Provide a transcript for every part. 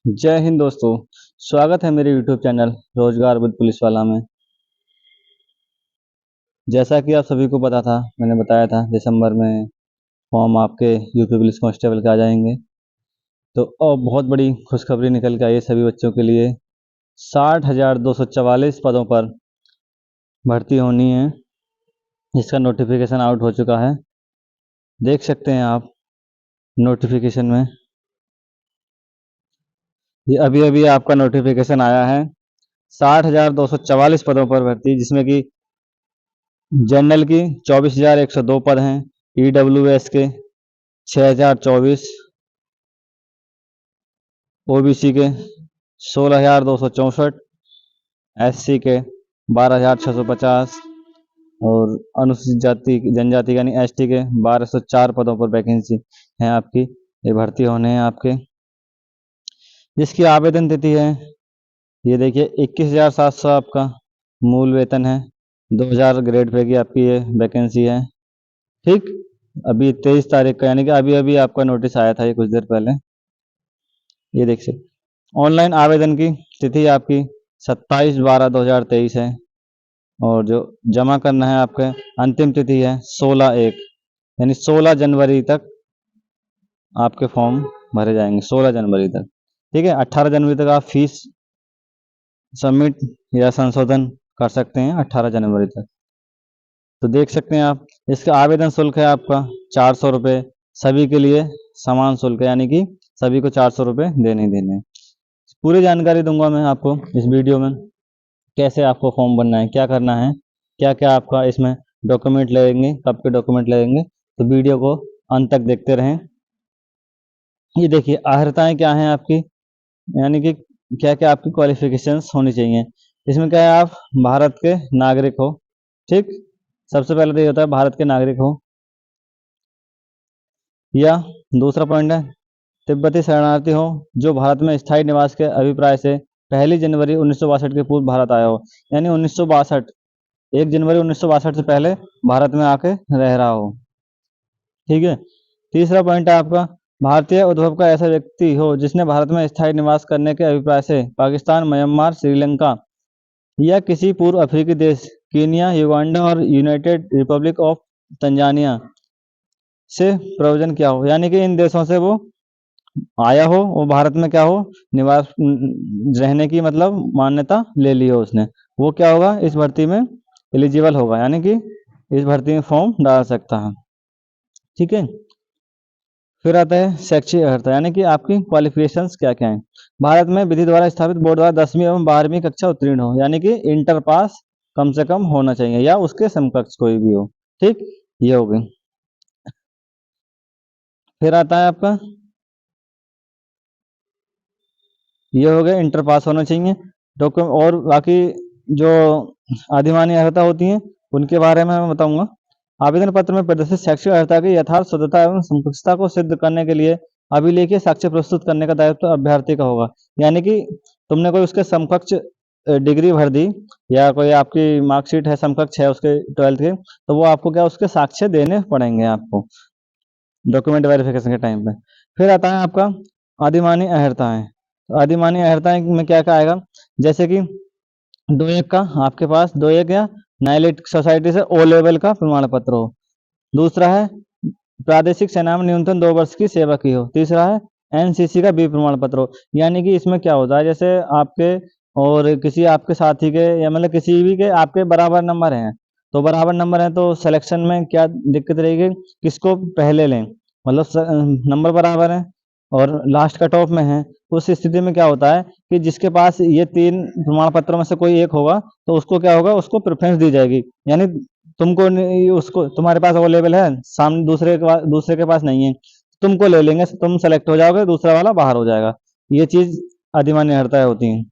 जय हिंद दोस्तों। स्वागत है मेरे यूट्यूब चैनल रोजगार विद पुलिस वाला में। जैसा कि आप सभी को पता था, मैंने बताया था दिसंबर में फॉर्म आपके यूपी पुलिस कांस्टेबल के आ जाएंगे। तो अब बहुत बड़ी खुशखबरी निकल के आई है सभी बच्चों के लिए। 60,244 पदों पर भर्ती होनी है। इसका नोटिफिकेशन आउट हो चुका है, देख सकते हैं आप नोटिफिकेशन में। ये अभी अभी आपका नोटिफिकेशन आया है। 60,244 पदों पर भर्ती, जिसमें कि जनरल की 24,102 पद हैं, ईडब्ल्यूएस के 6,024, ओबीसी के 16,264, एससी के 12,650 और अनुसूचित जाति जनजाति यानी एसटी के 1,204 पदों पर वैकेंसी है आपकी। ये भर्ती होने हैं आपके, जिसकी आवेदन तिथि है, ये देखिए 21,700 आपका मूल वेतन है। 2,000 ग्रेड पे की आपकी ये वैकेंसी है। ठीक, अभी 23 तारीख का, यानी कि अभी अभी आपका नोटिस आया था ये कुछ देर पहले। ये देख सकते, ऑनलाइन आवेदन की तिथि आपकी 27/12/2023 है, और जो जमा करना है आपके अंतिम तिथि है 16/1, यानी 16 जनवरी तक आपके फॉर्म भरे जाएंगे। 16 जनवरी तक, ठीक है। 18 जनवरी तक आप फीस सबमिट या संशोधन कर सकते हैं, 18 जनवरी तक। तो देख सकते हैं आप, इसका आवेदन शुल्क है आपका 400 रुपये, सभी के लिए समान शुल्क है, यानी कि सभी को 400 रुपये देने ही देने हैं। पूरी जानकारी दूंगा मैं आपको इस वीडियो में, कैसे आपको फॉर्म भरना है, क्या करना है, क्या क्या आपका इसमें डॉक्यूमेंट लगेंगे, कब के डॉक्यूमेंट लगेंगे। तो वीडियो को अंत तक देखते रहें। ये देखिए अर्हताएं क्या हैं आपकी, यानी कि क्या क्या आपकी क्वालिफिकेशंस होनी चाहिए। इसमें क्या है, आप भारत के नागरिक हो, ठीक। सबसे पहले तो ये होता है भारत के नागरिक हो, या दूसरा पॉइंट है तिब्बती शरणार्थी हो जो भारत में स्थायी निवास के अभिप्राय से 1 जनवरी 1962 के पूर्व भारत आया हो, यानी 1962, 1 जनवरी 1962 से पहले भारत में आके रह रहा हो, ठीक है। तीसरा पॉइंट है आपका भारतीय उद्भव का ऐसा व्यक्ति हो जिसने भारत में स्थायी निवास करने के अभिप्राय से पाकिस्तान, म्यांमार, श्रीलंका या किसी पूर्व अफ्रीकी देश, कीनिया, युगांडा और यूनाइटेड रिपब्लिक ऑफ तंजानिया से प्रयोजन किया हो, यानी कि इन देशों से वो आया हो, वो भारत में क्या हो, निवास रहने की मतलब मान्यता ले ली हो उसने, वो क्या होगा, इस भर्ती में एलिजिबल होगा, यानी कि इस भर्ती में फॉर्म डाल सकता है, ठीक है। फिर आता है शैक्षिक अर्हता, यानी कि आपकी क्वालिफिकेशंस क्या क्या हैं। भारत में विधि द्वारा स्थापित बोर्ड द्वारा 10वीं एवं 12वीं कक्षा उत्तीर्ण हो, यानी कि इंटर पास कम से कम होना चाहिए, या उसके समकक्ष कोई भी हो, ठीक। ये हो गई। फिर आता है आपका, ये हो गया इंटर पास होना चाहिए डॉक्यूमेंट। और बाकी जो अधिमानी अर्हता होती हैं उनके बारे में मैं बताऊंगा। आवेदन पत्र में प्रदर्शित शैक्षिक अर्हता की यथार्थ शुद्धता एवं समकक्षता को सिद्ध करने के लिए अभिलेखीय साक्ष्य प्रस्तुत करने का दायित्व अभ्यर्थी का होगा, यानी कि तुमने कोई उसके समकक्ष डिग्री भर दी, या कोई आपकी मार्कशीट है समकक्ष है उसके 12th के, तो वो आपको क्या उसके साक्ष्य देने पड़ेंगे आपको डॉक्यूमेंट वेरिफिकेशन के टाइम पे। फिर आता है आपका अधिमानी अहर्ताएं। तो अधिमानी अहर्ताएं में क्या क्या आएगा, जैसे कि 2-1 का आपके पास 2-1 या नाइलिट सोसाइटी से ओ लेवल का प्रमाण पत्र हो। दूसरा है प्रादेशिक सेना में न्यूनतम 2 वर्ष की सेवा की हो। तीसरा है एनसीसी का बी प्रमाण पत्र हो। यानी कि इसमें क्या होता है, जैसे आपके और किसी आपके साथी के, या मतलब किसी भी के आपके बराबर नंबर हैं, तो बराबर नंबर है तो सिलेक्शन में क्या दिक्कत रहेगी, किसको पहले लें, मतलब नंबर बराबर है और लास्ट कट ऑफ में है, उस स्थिति में क्या होता है कि जिसके पास ये 3 प्रमाण पत्रों में से कोई एक होगा तो उसको क्या होगा, उसको प्रेफरेंस दी जाएगी, यानी तुमको उसको, तुम्हारे पास अवेलेबल है, सामने दूसरे के पास नहीं है, तुमको ले लेंगे, तुम सेलेक्ट हो जाओगे, दूसरा वाला बाहर हो जाएगा। ये चीज अधिमान्य अर्हता होती है,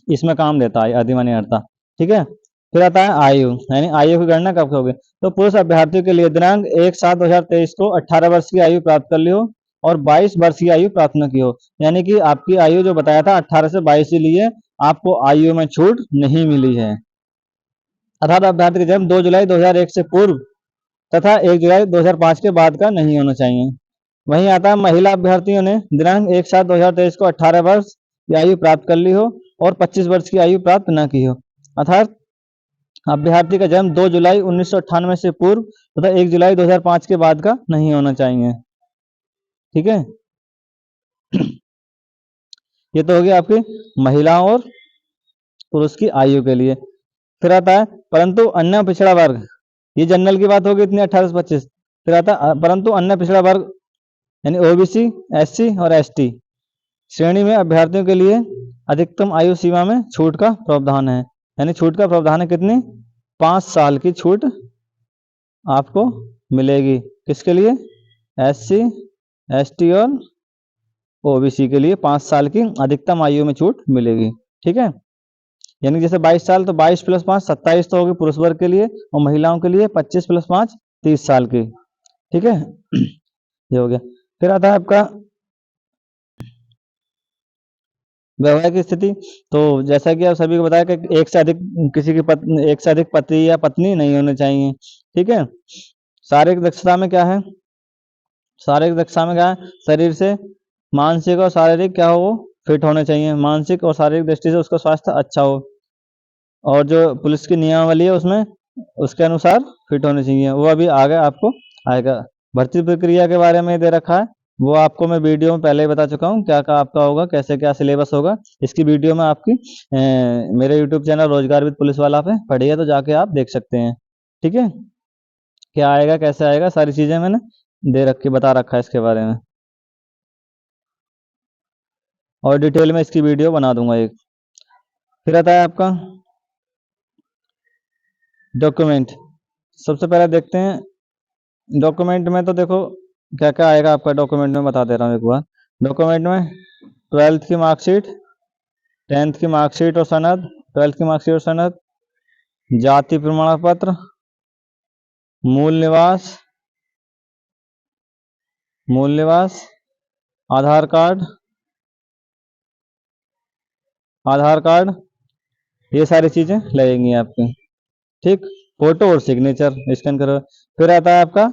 इसमें काम देता है अधिमान्य अर्हता, ठीक है। फिर आता है आयु, यानी आयु की गणना कब होगी। तो पुरुष अभ्यर्थियों के लिए दिनांक 1/7/2023 को 18 वर्ष की आयु प्राप्त कर ली हो और 22 वर्ष की आयु प्राप्त न की हो, यानी कि आपकी आयु जो बताया था 18 से 22 के लिए आपको आयु में छूट नहीं मिली है। अर्थात अभ्यर्थी का जन्म 2 जुलाई 2001 से पूर्व तथा 1 जुलाई 2005 के बाद का नहीं होना चाहिए। वहीं आता है महिला अभ्यर्थियों ने दिनांक 1/7/2023 को 18 वर्ष की आयु प्राप्त कर ली हो और 25 वर्ष की आयु प्राप्त न की हो, अर्थात अभ्यर्थी का जन्म 2 जुलाई 1998 से पूर्व तथा 1 जुलाई 2005 के बाद का नहीं होना चाहिए। ठीक है, ये तो हो गया आपकी महिलाओं और पुरुष की आयु के लिए। फिर आता है परंतु अन्य पिछड़ा वर्ग, ये जनरल की बात होगी इतनी 18 से 25। फिर आता है परंतु अन्य पिछड़ा वर्ग यानी ओबीसी, एससी और एसटी श्रेणी में अभ्यर्थियों के लिए अधिकतम आयु सीमा में छूट का प्रावधान है। यानी छूट का प्रावधान है कितनी? 5 साल की छूट आपको मिलेगी। किसके लिए? एससी, एसटी और ओबीसी के लिए 5 साल की अधिकतम आयु में छूट मिलेगी। ठीक है, यानी जैसे 22 साल तो 22 + 5 27 तो होगी पुरुष वर्ग के लिए, और महिलाओं के लिए 25 + 5 30 साल की। ठीक है, ये हो गया। फिर आता है आपका वैवाहिक स्थिति। तो जैसा कि आप सभी को बताया कि एक से अधिक किसी की एक से अधिक पति या पत्नी नहीं होने चाहिए। ठीक है, शारीरिक दक्षता में क्या है? शारीरिक दक्षता में क्या है? शरीर से मानसिक और शारीरिक क्या हो, वो फिट होने चाहिए। मानसिक और शारीरिक दृष्टि से उसका स्वास्थ्य अच्छा हो, और जो पुलिस की नियमावली है उसमें उसके अनुसार फिट होने चाहिए। वो अभी आगे आपको आएगा। भर्ती प्रक्रिया के बारे में दे रखा है, वो आपको मैं वीडियो में पहले ही बता चुका हूँ क्या क्या आपका होगा, कैसे क्या सिलेबस होगा। इसकी वीडियो में आपकी मेरे यूट्यूब चैनल रोजगार विद पुलिस वाला पे पड़ी है, तो जाके आप देख सकते हैं। ठीक है, क्या आएगा कैसे आएगा सारी चीजें मैंने दे रखी, बता रखा है इसके बारे में, और डिटेल में इसकी वीडियो बना दूंगा एक। फिर आता है आपका डॉक्यूमेंट। सबसे पहले देखते हैं डॉक्यूमेंट में, तो देखो क्या क्या आएगा आपका डॉक्यूमेंट में, बता दे रहा हूँ एक बार। डॉक्यूमेंट में 12th की मार्कशीट, 10th की मार्कशीट और सनद, 12th की मार्कशीट और सनद, जाति प्रमाण पत्र, मूल निवास, आधार कार्ड, ये सारी चीजें लगेंगी आपकी। ठीक, फोटो और सिग्नेचर स्कैन करो। फिर आता है आपका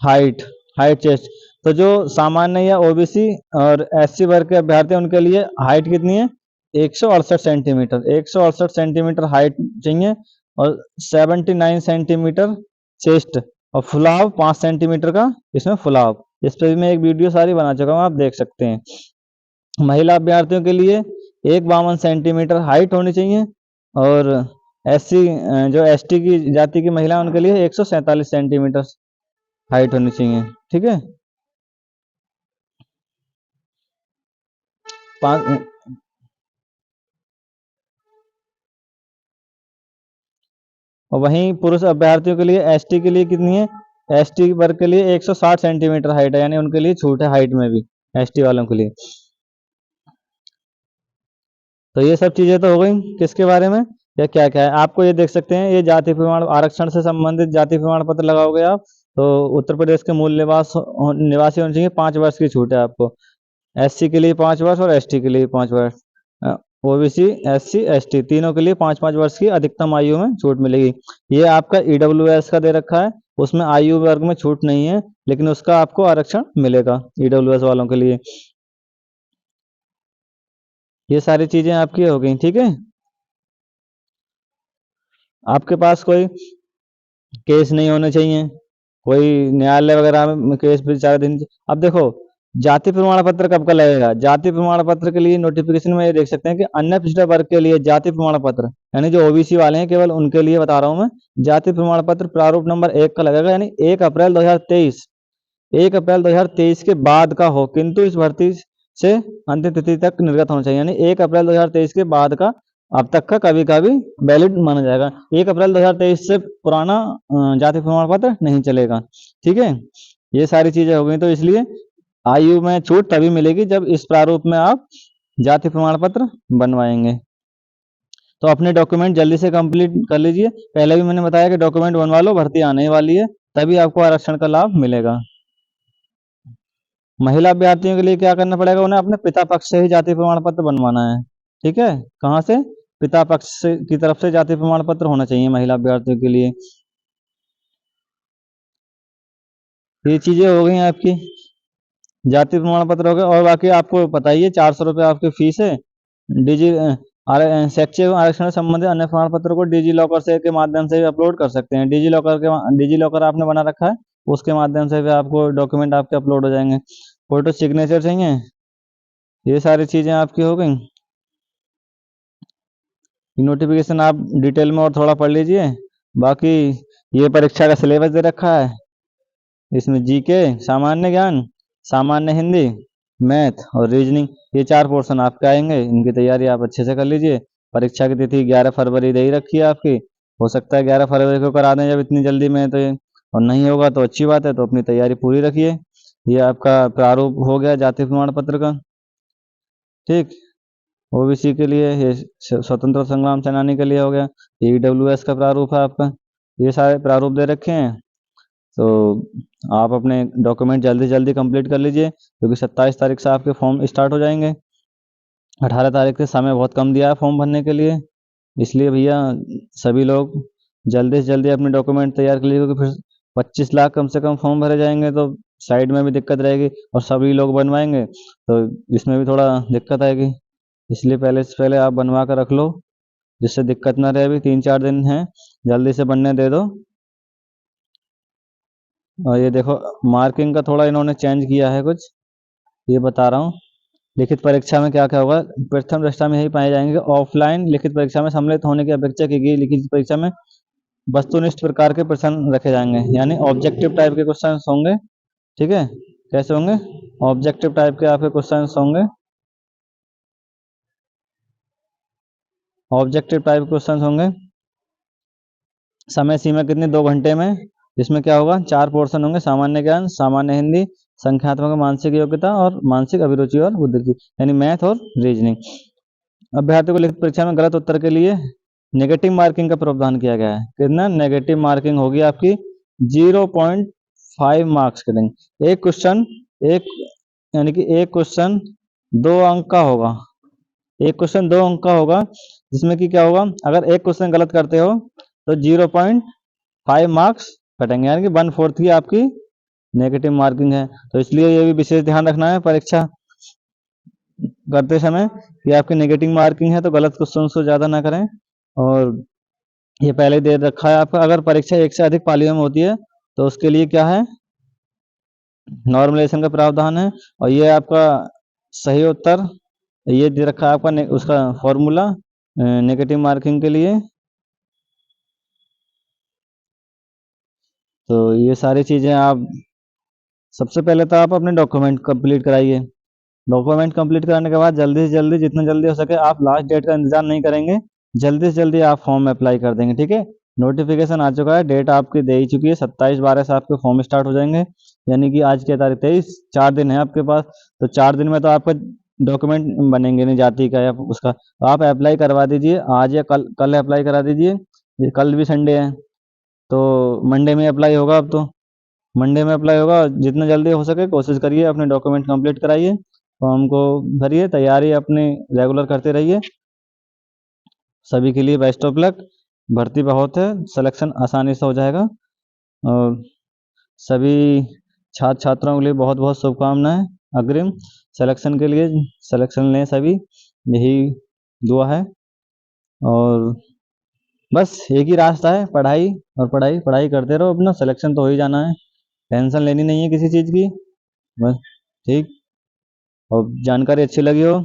हाइट, चेस्ट। तो जो सामान्य या ओबीसी और एससी वर्ग के अभ्यर्थी हैं उनके लिए हाइट कितनी है? 168 सेंटीमीटर, 168 सेंटीमीटर हाइट चाहिए, और 79 सेंटीमीटर चेस्ट, और फुलाव 5 सेंटीमीटर का इसमें फुलाव। इस पर भी मैं एक वीडियो सारी बना चुका हूँ, आप देख सकते हैं। महिला अभ्यर्थियों के लिए 152 सेंटीमीटर हाइट होनी चाहिए, और एससी जो एसटी की जाति की महिला उनके लिए 147 सेंटीमीटर हाइट होनी चाहिए। ठीक है, और वहीं पुरुष अभ्यर्थियों के लिए एसटी के लिए कितनी है? एसटी वर्ग के लिए 160 सेंटीमीटर हाइट है, यानी उनके लिए छूट है हाइट में भी, एसटी वालों के लिए। तो ये सब चीजें तो हो गई किसके बारे में, या क्या क्या है आपको ये देख सकते हैं। ये जाति प्रमाण आरक्षण से संबंधित जाति प्रमाण पत्र लगाओगे आप, तो उत्तर प्रदेश के मूल निवासी होने चाहिए, 5 वर्ष की छूट है आपको। एससी के लिए 5 वर्ष और एसटी के लिए 5 वर्ष, ओबीसी, एससी, एसटी तीनों के लिए 5-5 वर्ष की अधिकतम आयु में छूट मिलेगी। ये आपका ईडब्ल्यूएस का दे रखा है, उसमें आयु वर्ग में छूट नहीं है, लेकिन उसका आपको आरक्षण मिलेगा ईडब्ल्यूएस वालों के लिए। ये सारी चीजें आपकी हो गई। ठीक है, आपके पास कोई केस नहीं होने चाहिए, कोई न्यायालय वगैरह में केस भी 4 दिन। अब देखो जाति प्रमाण पत्र कब का लगेगा? जाति प्रमाण पत्र के लिए नोटिफिकेशन में ये देख सकते हैं कि अन्य पिछड़ा वर्ग के लिए जाति प्रमाण पत्र, यानी जो ओबीसी वाले हैं केवल उनके लिए बता रहा हूं मैं, जाति प्रमाण पत्र प्रारूप नंबर 1 का लगेगा, यानी 1 अप्रैल 2023, 1 अप्रैल 2023 के बाद का हो, किंतु इस भर्ती से अंतिम तिथि तक निर्गत होना चाहिए, यानी 1 अप्रैल 2023 के बाद का अब तक का कभी कभी वैलिड माना जाएगा। 1 अप्रैल 2023 से पुराना जाति प्रमाण पत्र नहीं चलेगा। ठीक है, ये सारी चीजें हो गई। तो इसलिए आयु में छूट तभी मिलेगी जब इस प्रारूप में आप जाति प्रमाण पत्र बनवाएंगे। तो अपने डॉक्यूमेंट जल्दी से कंप्लीट कर लीजिए। पहले भी मैंने बताया कि डॉक्यूमेंट बनवा लो, भर्ती आने ही वाली है, तभी आपको आरक्षण का लाभ मिलेगा। महिला अभ्यर्थियों के लिए क्या करना पड़ेगा? उन्हें अपने पिता पक्ष से ही जाति प्रमाण पत्र बनवाना है। ठीक है, कहाँ से? पिता पक्ष की तरफ से जाति प्रमाण पत्र होना चाहिए महिला अभ्यर्थियों के लिए। ये चीजें हो गई आपकी, जाति प्रमाण पत्र हो गया। और बाकी आपको पता ही है 400 रुपये आपकी फीस है। डिजी शैक्षिक आरक्षण से संबंधित अन्य प्रमाण पत्र को डिजी लॉकर से के माध्यम से भी अपलोड कर सकते हैं। डिजी लॉकर आपने बना रखा है, उसके माध्यम से भी आपको डॉक्यूमेंट आपके अपलोड हो जाएंगे। फोटो सिग्नेचर चाहिए, ये सारी चीजें आपकी हो गई। नोटिफिकेशन आप डिटेल में और थोड़ा पढ़ लीजिए। बाकी ये परीक्षा का सिलेबस दे रखा है, इसमें जीके, सामान्य ज्ञान, सामान्य हिंदी, मैथ और रीजनिंग, ये 4 पोर्शन आपके आएंगे। इनकी तैयारी आप अच्छे से कर लीजिए। परीक्षा की तिथि 11 फरवरी दे ही रखी है आपकी। हो सकता है 11 फरवरी को करा दें जब इतनी जल्दी में, तो ये और नहीं होगा तो अच्छी बात है, तो अपनी तैयारी पूरी रखिए। ये आपका प्रारूप हो गया जाति प्रमाण पत्र का, ठीक। ओबीसी के लिए ये स्वतंत्र संग्राम सेनानी के लिए हो गया। ईडब्ल्यूएस का प्रारूप है आपका। ये सारे प्रारूप दे रखे हैं, तो आप अपने डॉक्यूमेंट जल्दी से जल्दी कंप्लीट कर लीजिए, क्योंकि 27 तारीख से आपके फॉर्म स्टार्ट हो जाएंगे। 18 तारीख से समय बहुत कम दिया है फॉर्म भरने के लिए, इसलिए भैया सभी लोग जल्दी से जल्दी अपने डॉक्यूमेंट तैयार कर लीजिए, क्योंकि फिर 25 लाख कम से कम फॉर्म भरे जाएंगे, तो साइड में भी दिक्कत रहेगी और सभी लोग बनवाएंगे तो इसमें भी थोड़ा दिक्कत आएगी। इसलिए पहले से पहले आप बनवा कर रख लो, जिससे दिक्कत ना रहे। अभी 3-4 दिन हैं, जल्दी से बनने दे दो। और ये देखो मार्किंग का थोड़ा इन्होंने चेंज किया है कुछ, ये बता रहा हूँ। लिखित परीक्षा में क्या क्या होगा, प्रथम दृष्टया में यही पाए जाएंगे कि ऑफलाइन लिखित परीक्षा में सम्मिलित होने की अपेक्षा की गई लिखित परीक्षा में वस्तुनिष्ठ प्रकार के प्रश्न रखे जाएंगे, यानी ऑब्जेक्टिव टाइप के क्वेश्चन होंगे, ठीक है। कैसे होंगे, ऑब्जेक्टिव टाइप के आपके क्वेश्चन होंगे। ऑब्जेक्टिव टाइप क्वेश्चन होंगे। समय सीमा कितनी, 2 घंटे में। जिसमें क्या होगा, 4 पोर्शन होंगे, सामान्य ज्ञान, सामान्य हिंदी, संख्यात्मक मानसिक योग्यता और मानसिक अभिरुचि और बुद्धि, यानी मैथ और रीजनिंग। अभ्यर्थी को लिखित परीक्षा में गलत उत्तर के लिए नेगेटिव मार्किंग का प्रावधान किया गया है। कितना नेगेटिव मार्किंग होगी आपकी, 0.5 मार्क्स करेंगे। एक क्वेश्चन एक, यानी कि एक क्वेश्चन 2 अंक का होगा। एक क्वेश्चन 2 अंक का होगा, जिसमें कि क्या होगा, अगर एक क्वेश्चन गलत करते हो तो 0.5 मार्क्स कटेंगे, यानी कि 1/4 ही आपकी नेगेटिव मार्किंग है। तो इसलिए ये भी विशेष ध्यान रखना है परीक्षा करते समय कि आपकी नेगेटिव मार्किंग है, तो गलत क्वेश्चन को ज्यादा ना करें। और ये पहले दे रखा है आपका, अगर परीक्षा एक से अधिक पालियों में होती है तो उसके लिए क्या है, नॉर्मलाइजेशन का प्रावधान है। और ये आपका सही उत्तर ये दे रखा है आपका उसका फॉर्मूला नेगेटिव मार्किंग के लिए। तो ये सारी चीजें आप सबसे पहले तो आप अपने डॉक्यूमेंट कंप्लीट कराइए। डॉक्यूमेंट कंप्लीट कराने के बाद जल्दी से जल्दी, जितना जल्दी हो सके, आप लास्ट डेट का इंतजार नहीं करेंगे, जल्दी से जल्दी आप फॉर्म अप्लाई कर देंगे, ठीक है। नोटिफिकेशन आ चुका है, डेट आपकी दे ही चुकी है, 27/12 से आपके फॉर्म स्टार्ट हो जाएंगे, यानी कि आज की तारीख 23, 4 दिन है आपके पास। तो 4 दिन में तो आपका डॉक्यूमेंट बनेंगे नहीं जाति का या उसका, तो आप अप्लाई करवा दीजिए आज या कल, कल अप्लाई करा दीजिए। कल भी संडे है, तो मंडे में अप्लाई होगा। अब तो मंडे में अप्लाई होगा, जितना जल्दी हो सके कोशिश करिए, अपने डॉक्यूमेंट कंप्लीट कराइए, फॉर्म को भरिए, तैयारी अपनी रेगुलर करते रहिए। सभी के लिए बेस्ट ऑफ लक। भर्ती बहुत है, सिलेक्शन आसानी से हो जाएगा। और सभी छात्र छात्राओं के लिए बहुत बहुत शुभकामनाएं अग्रिम सिलेक्शन के लिए। सिलेक्शन लें सभी, यही दुआ है। और बस एक ही रास्ता है, पढ़ाई और पढ़ाई, पढ़ाई करते रहो, अपना सिलेक्शन तो हो ही जाना है, टेंशन लेनी नहीं है किसी चीज़ की, बस, ठीक। और जानकारी अच्छी लगी हो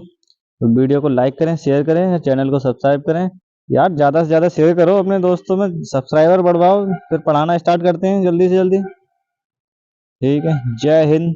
तो वीडियो को लाइक करें, शेयर करें, चैनल को सब्सक्राइब करें। यार ज़्यादा से ज़्यादा शेयर करो अपने दोस्तों में, सब्सक्राइबर बढ़वाओ, फिर पढ़ाना स्टार्ट करते हैं जल्दी से जल्दी, ठीक है। जय हिंद।